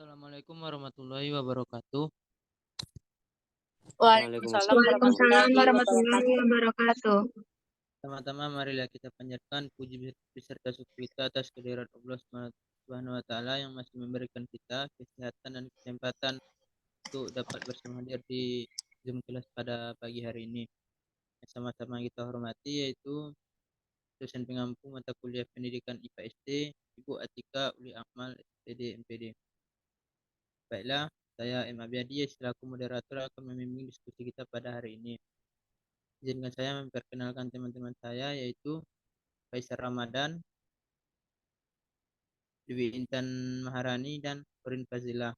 Assalamualaikum warahmatullahi wabarakatuh. Waalaikumsalam Waalaikumsalam warahmatullahi warahmatullahi wabarakatuh. wabarakatuh. Pertama-tama marilah kita panjatkan puji beserta syukur kita atas kehadirat Allah Subhanahu wa taala yang masih memberikan kita kesehatan dan kesempatan untuk dapat bersama hadir di Zoom kelas pada pagi hari ini. Sama-sama kita hormati yaitu dosen pengampu mata kuliah pendidikan IPA SD Ibu Atika Uli Akmal SPD MPD. Baiklah, saya M. Abiadi selaku moderator akan membimbing diskusi kita pada hari ini. Izinkan saya memperkenalkan teman-teman saya yaitu Faisal Ramadan, Dewi Intan Maharani, dan Corin Fazila.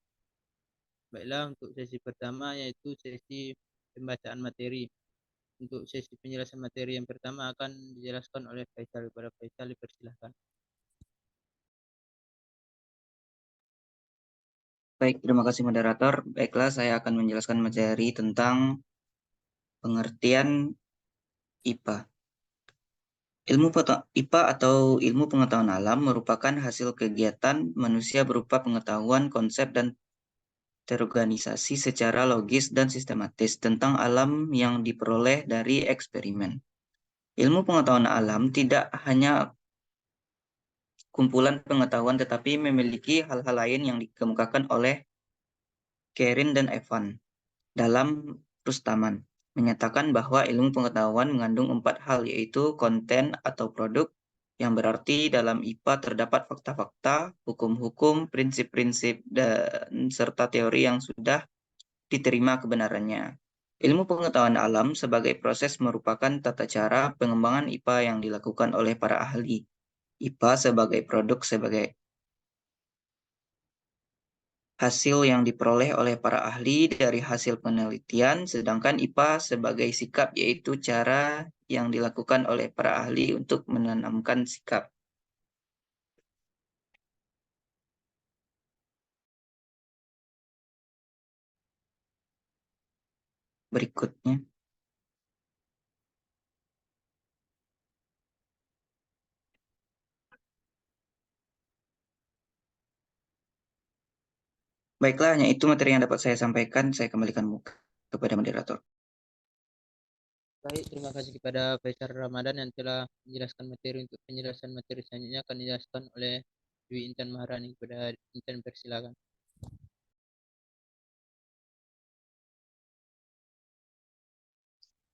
Baiklah, untuk sesi pertama yaitu sesi pembacaan materi. Untuk sesi penjelasan materi yang pertama akan dijelaskan oleh Faisal. Kepada Faisal dipersilahkan. Baik, terima kasih moderator. Baiklah, saya akan menjelaskan materi tentang pengertian IPA. Ilmu IPA atau ilmu pengetahuan alam merupakan hasil kegiatan manusia berupa pengetahuan, konsep, dan terorganisasi secara logis dan sistematis tentang alam yang diperoleh dari eksperimen. Ilmu pengetahuan alam tidak hanya kumpulan pengetahuan tetapi memiliki hal-hal lain yang dikemukakan oleh Kerin dan Evan dalam Rustaman, menyatakan bahwa ilmu pengetahuan mengandung 4 hal, yaitu konten atau produk, yang berarti dalam IPA terdapat fakta-fakta, hukum-hukum, prinsip-prinsip, dan serta teori yang sudah diterima kebenarannya. Ilmu pengetahuan alam sebagai proses merupakan tata cara pengembangan IPA yang dilakukan oleh para ahli. IPA sebagai produk sebagai hasil yang diperoleh oleh para ahli dari hasil penelitian, sedangkan IPA sebagai sikap yaitu cara yang dilakukan oleh para ahli untuk menanamkan sikap. Berikutnya. Baiklah, hanya itu materi yang dapat saya sampaikan. Saya kembalikan kepada moderator. Baik, terima kasih kepada Faisal Ramadan yang telah menjelaskan materi. Untuk penjelasan materi selanjutnya akan dijelaskan oleh Dwi Intan Maharani. Kepada Intan persilakan.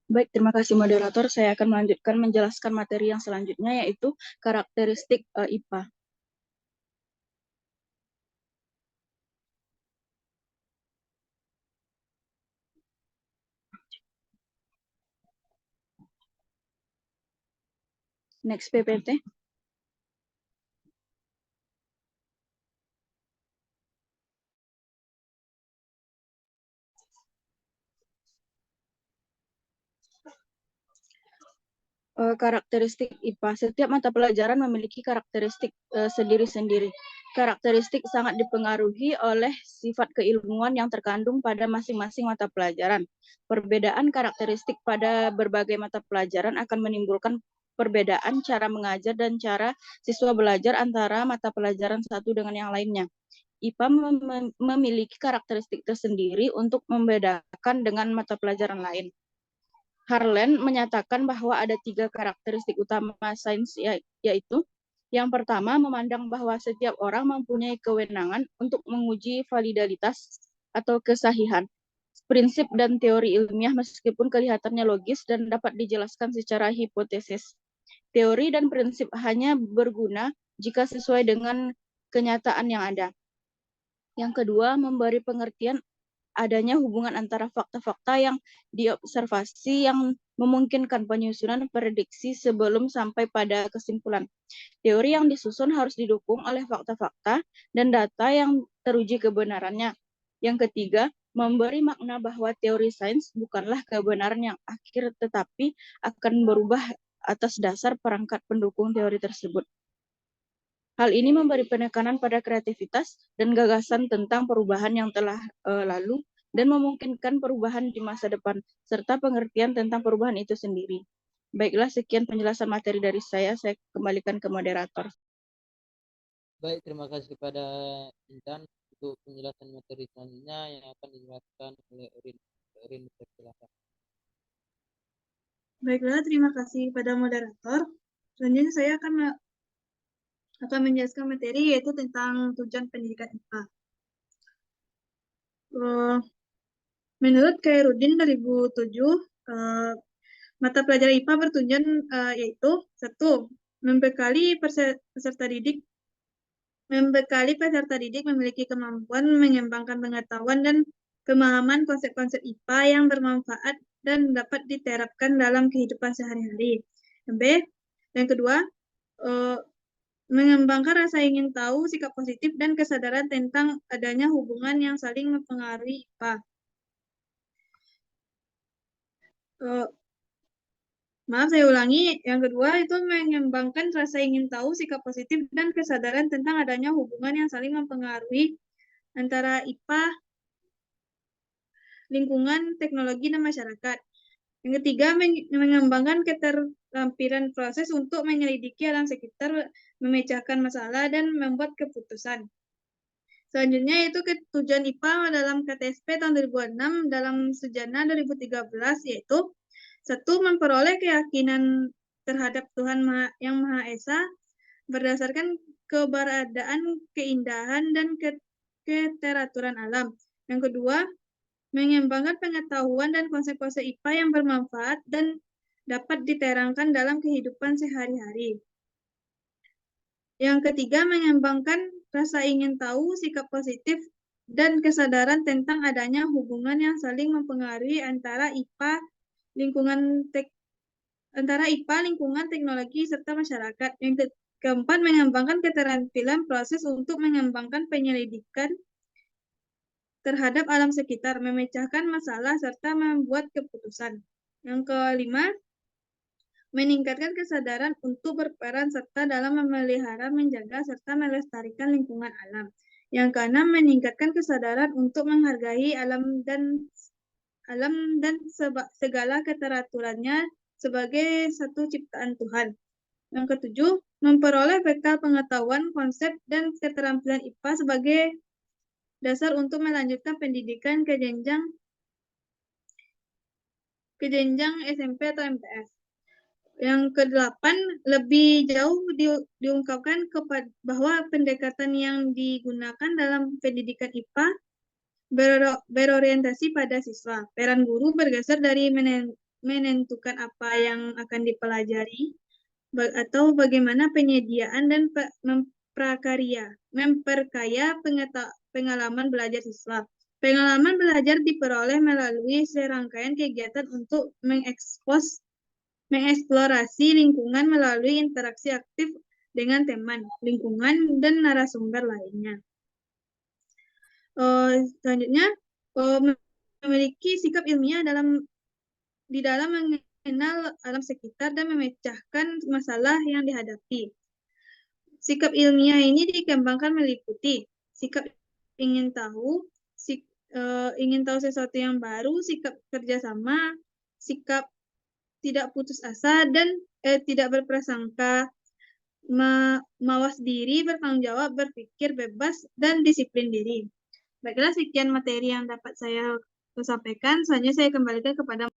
Baik, terima kasih moderator. Saya akan melanjutkan menjelaskan materi yang selanjutnya yaitu karakteristik IPA. Next PPT. Karakteristik IPA. Setiap mata pelajaran memiliki karakteristik sendiri-sendiri. Karakteristik sangat dipengaruhi oleh sifat keilmuan yang terkandung pada masing-masing mata pelajaran. Perbedaan karakteristik pada berbagai mata pelajaran akan menimbulkan perbedaan cara mengajar dan cara siswa belajar antara mata pelajaran satu dengan yang lainnya. IPA memiliki karakteristik tersendiri untuk membedakan dengan mata pelajaran lain. Harlan menyatakan bahwa ada 3 karakteristik utama sains, yaitu yang pertama, memandang bahwa setiap orang mempunyai kewenangan untuk menguji validitas atau kesahihan prinsip dan teori ilmiah meskipun kelihatannya logis dan dapat dijelaskan secara hipotesis. Teori dan prinsip hanya berguna jika sesuai dengan kenyataan yang ada. Yang kedua, memberi pengertian adanya hubungan antara fakta-fakta yang diobservasi yang memungkinkan penyusunan prediksi sebelum sampai pada kesimpulan. Teori yang disusun harus didukung oleh fakta-fakta dan data yang teruji kebenarannya. Yang ketiga, memberi makna bahwa teori sains bukanlah kebenaran yang akhir tetapi akan berubah atas dasar perangkat pendukung teori tersebut. Hal ini memberi penekanan pada kreativitas dan gagasan tentang perubahan yang telah lalu dan memungkinkan perubahan di masa depan, serta pengertian tentang perubahan itu sendiri. Baiklah, sekian penjelasan materi dari saya kembalikan ke moderator. Baik, terima kasih kepada Intan. Untuk penjelasan materi selanjutnya yang akan dijelaskan oleh Urin dipersilakan. Baiklah, terima kasih kepada moderator. Selanjutnya saya akan menjelaskan materi yaitu tentang tujuan pendidikan IPA. Menurut Khairuddin 2007, mata pelajaran IPA bertujuan yaitu 1. Membekali peserta didik memiliki kemampuan mengembangkan pengetahuan dan pemahaman konsep-konsep IPA yang bermanfaat dan dapat diterapkan dalam kehidupan sehari-hari. Yang kedua, mengembangkan rasa ingin tahu, sikap positif, dan kesadaran tentang adanya hubungan yang saling mempengaruhi IPA. Saya ulangi. Yang kedua itu mengembangkan rasa ingin tahu, sikap positif, dan kesadaran tentang adanya hubungan yang saling mempengaruhi antara IPA, lingkungan, teknologi, dan masyarakat. Yang ketiga, mengembangkan keterampilan proses untuk menyelidiki alam sekitar, memecahkan masalah, dan membuat keputusan. Selanjutnya itu tujuan IPA dalam KTSP tahun 2006 dalam Sejana 2013 yaitu 1. Memperoleh keyakinan terhadap Tuhan Yang Maha Esa berdasarkan keberadaan, keindahan, dan keteraturan alam. Yang kedua, mengembangkan pengetahuan dan konsep-konsep IPA yang bermanfaat dan dapat diterangkan dalam kehidupan sehari-hari. Yang ketiga, mengembangkan rasa ingin tahu, sikap positif, dan kesadaran tentang adanya hubungan yang saling mempengaruhi antara IPA, lingkungan, teknologi, serta masyarakat. Yang keempat, mengembangkan keterampilan proses untuk mengembangkan penyelidikan terhadap alam sekitar, memecahkan masalah, serta membuat keputusan. Yang kelima, meningkatkan kesadaran untuk berperan serta dalam memelihara, menjaga, serta melestarikan lingkungan alam. Yang keenam, meningkatkan kesadaran untuk menghargai alam dan segala keteraturannya sebagai satu ciptaan Tuhan. Yang ketujuh, memperoleh bekal pengetahuan, konsep, dan keterampilan IPA sebagai dasar untuk melanjutkan pendidikan ke jenjang SMP atau MTS. Yang kedelapan, lebih jauh diungkapkan bahwa pendekatan yang digunakan dalam pendidikan IPA berorientasi pada siswa. Peran guru bergeser dari menentukan apa yang akan dipelajari atau bagaimana penyediaan dan memperkaya pengalaman belajar siswa. Pengalaman belajar diperoleh melalui serangkaian kegiatan untuk mengeksplorasi lingkungan melalui interaksi aktif dengan teman, lingkungan, dan narasumber lainnya. Selanjutnya, memiliki sikap ilmiah di dalam mengenal alam sekitar dan memecahkan masalah yang dihadapi. Sikap ilmiah ini dikembangkan meliputi sikap ingin tahu sesuatu yang baru, sikap kerjasama, sikap tidak putus asa dan tidak berprasangka, mawas diri, bertanggung jawab, berpikir bebas, dan disiplin diri. Baiklah, sekian materi yang dapat saya sampaikan. Selanjutnya saya kembalikan kepada.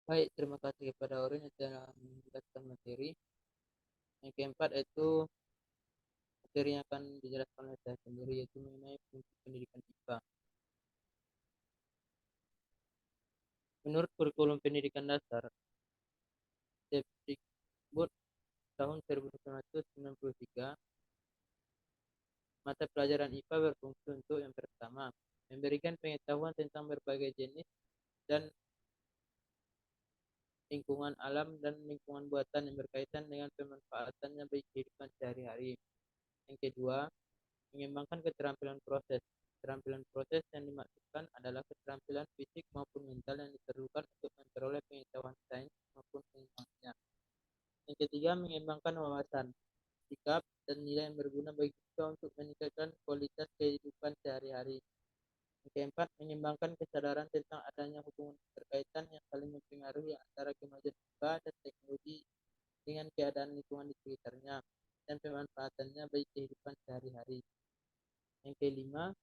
Baik, terima kasih kepada Urin yang telah menjelaskan materi. Yang keempat itu materi yang akan dijelaskan oleh saya sendiri yaitu mengenai fungsi pendidikan IPA. Menurut kurikulum pendidikan dasar Depdikbud tahun 1993, mata pelajaran IPA berfungsi untuk yang pertama, memberikan pengetahuan tentang berbagai jenis dan lingkungan alam dan lingkungan buatan yang berkaitan dengan pemanfaatannya bagi kehidupan sehari-hari. Yang kedua, mengembangkan keterampilan proses. Keterampilan proses yang dimaksudkan adalah keterampilan fisik maupun mental yang diperlukan untuk memperoleh pengetahuan sains maupun pengetahuannya. Yang ketiga, mengembangkan wawasan, sikap, dan nilai yang berguna bagi kita untuk meningkatkan kualitas kehidupan sehari-hari. Yang keempat, mengembangkan kesadaran tentang adanya hubungan keterkaitan yang saling mempengaruhi antara kemajuan IPA dan teknologi dengan keadaan lingkungan di sekitarnya dan pemanfaatannya bagi kehidupan sehari-hari. Yang kelima,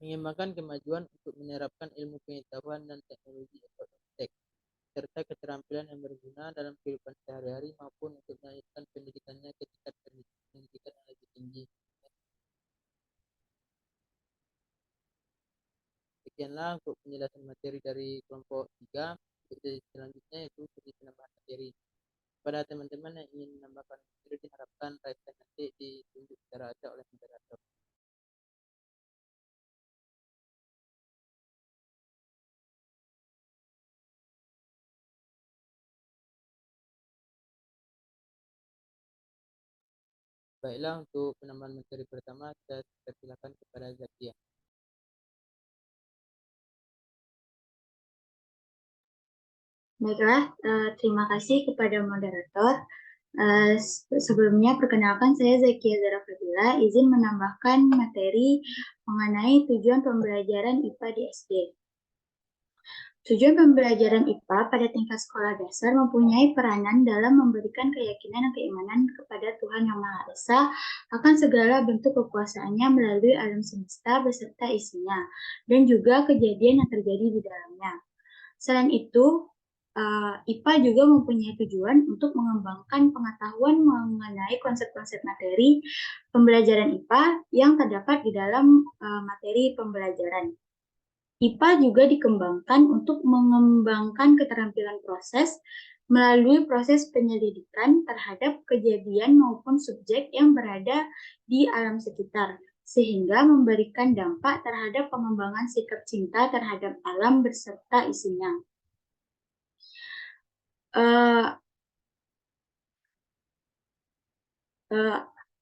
mengembangkan kemajuan untuk menerapkan ilmu pengetahuan dan teknologi atau iptek, serta keterampilan yang berguna dalam kehidupan sehari-hari maupun untuk melanjutkan pendidikannya ke tingkat pendidikan yang lebih tinggi. Sekianlah untuk penjelasan materi dari kelompok 3. Selanjutnya yaitu sesi penambahan materi. Pada teman-teman yang ingin menambahkan materi diharapkan raiskan nanti ditunjuk secara acak oleh moderator. Baiklah, untuk penambahan materi pertama, saya persilakan kepada Zakia. Baiklah, terima kasih kepada moderator. Sebelumnya, perkenalkan saya Zakia Zara Fadila, izin menambahkan materi mengenai tujuan pembelajaran IPA di SD. Tujuan pembelajaran IPA pada tingkat sekolah dasar mempunyai peranan dalam memberikan keyakinan dan keimanan kepada Tuhan Yang Maha Esa akan segala bentuk kekuasaannya melalui alam semesta beserta isinya, dan juga kejadian yang terjadi di dalamnya. Selain itu, IPA juga mempunyai tujuan untuk mengembangkan pengetahuan mengenai konsep-konsep materi pembelajaran IPA yang terdapat di dalam materi pembelajaran. IPA juga dikembangkan untuk mengembangkan keterampilan proses melalui proses penyelidikan terhadap kejadian maupun subjek yang berada di alam sekitar, sehingga memberikan dampak terhadap pengembangan sikap cinta terhadap alam beserta isinya.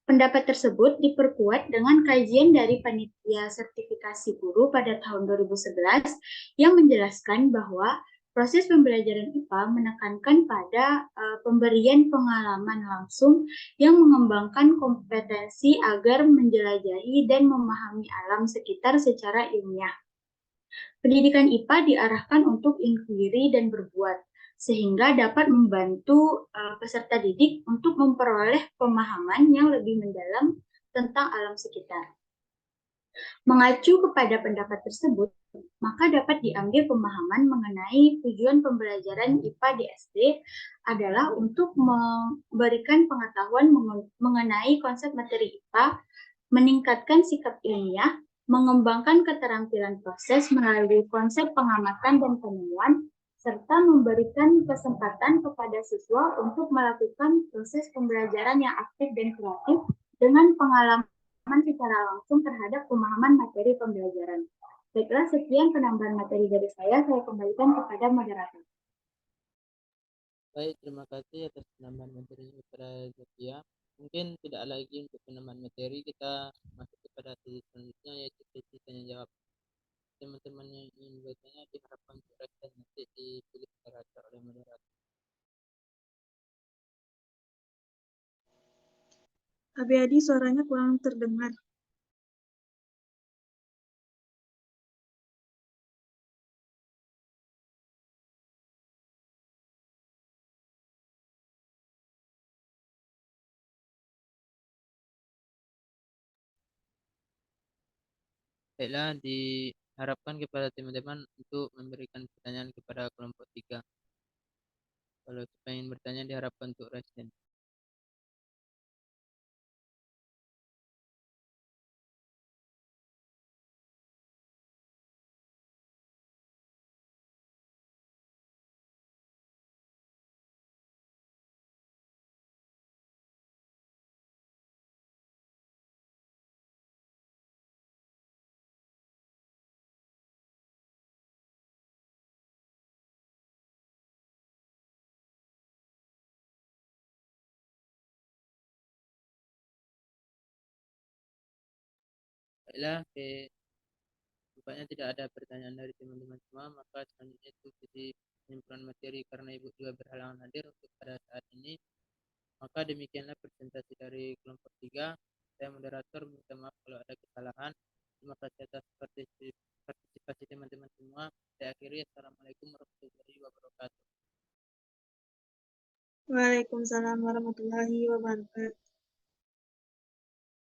Pendapat tersebut diperkuat dengan kajian dari Panitia Sertifikasi Guru pada tahun 2011 yang menjelaskan bahwa proses pembelajaran IPA menekankan pada pemberian pengalaman langsung yang mengembangkan kompetensi agar menjelajahi dan memahami alam sekitar secara ilmiah. Pendidikan IPA diarahkan untuk inquiry dan berbuat, sehingga dapat membantu peserta didik untuk memperoleh pemahaman yang lebih mendalam tentang alam sekitar. Mengacu kepada pendapat tersebut, maka dapat diambil pemahaman mengenai tujuan pembelajaran IPA di SD adalah untuk memberikan pengetahuan mengenai konsep materi IPA, meningkatkan sikap ilmiah, mengembangkan keterampilan proses melalui konsep pengamatan dan penemuan, serta memberikan kesempatan kepada siswa untuk melakukan proses pembelajaran yang aktif dan kreatif dengan pengalaman secara langsung terhadap pemahaman materi pembelajaran. Baiklah, sekian penambahan materi dari saya kembalikan kepada moderator. Baik, terima kasih atas penambahan materi kepada Zakia. Mungkin tidak lagi untuk penambahan materi, kita masuk kepada sesi selanjutnya, yaitu sesi tanya jawab. Teman-teman yang ingin bertanya diharapkan untuk respon nanti dipilih secara acak oleh moderator. Abi suaranya kurang terdengar. Baiklah, diharapkan kepada teman-teman untuk memberikan pertanyaan kepada kelompok 3. Kalau ingin bertanya diharapkan untuk raise hand. Baiklah, rupanya tidak ada pertanyaan dari teman-teman semua, maka selanjutnya itu sesi penyempurnaan materi karena Ibu juga berhalangan hadir untuk pada saat ini. Maka demikianlah presentasi dari kelompok 3. Saya moderator, minta maaf kalau ada kesalahan. Terima kasih atas partisipasi teman-teman semua. Saya akhiri. Assalamualaikum warahmatullahi wabarakatuh. Waalaikumsalam warahmatullahi wabarakatuh.